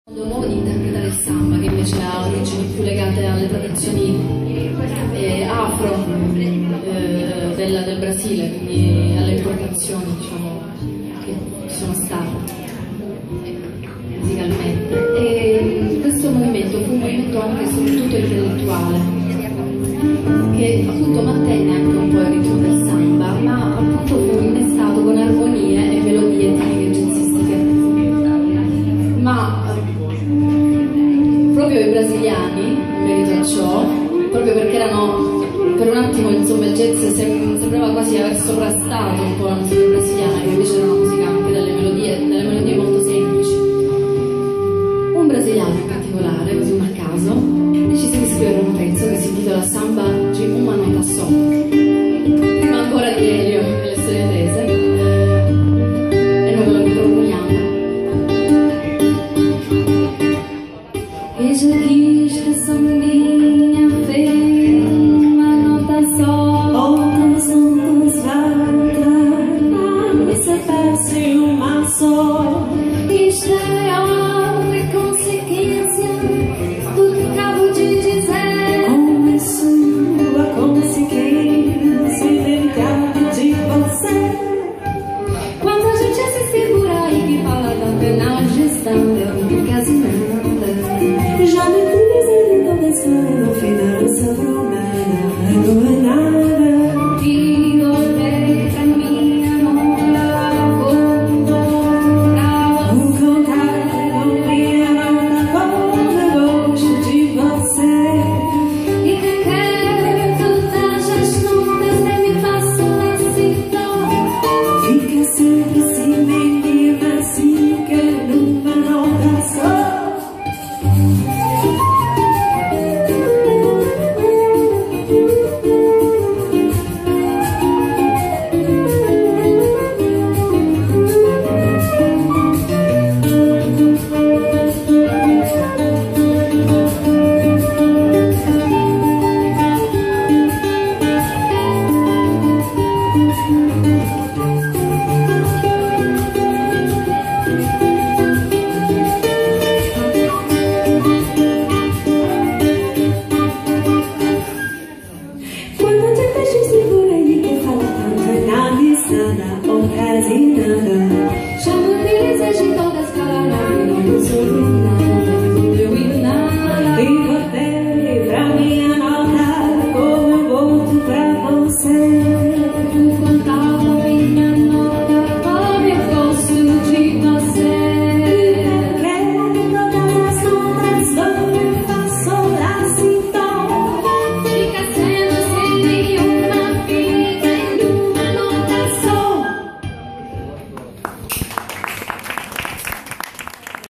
Un modo di interpretare il samba che invece ha origini più legate alle tradizioni afro del Brasile, quindi alle importazioni, diciamo, che ci sono state musicalmente. E questo movimento fu un movimento anche e soprattutto intellettuale, che appunto mantenne anche un po' il ritmo del samba, ma appunto fu innestato con armonie e melodie tipiche jazzistiche. Ma proprio i brasiliani, in merito a ciò, proprio perché erano, per un attimo insomma il jazz sembrava quasi aver sovrastato un po' la musica brasiliana, che invece era una musica anche dalle melodie molto semplici. Un brasiliano in particolare, così un a caso, decise di scrivere un pezzo che si intitola Samba de uma nota só.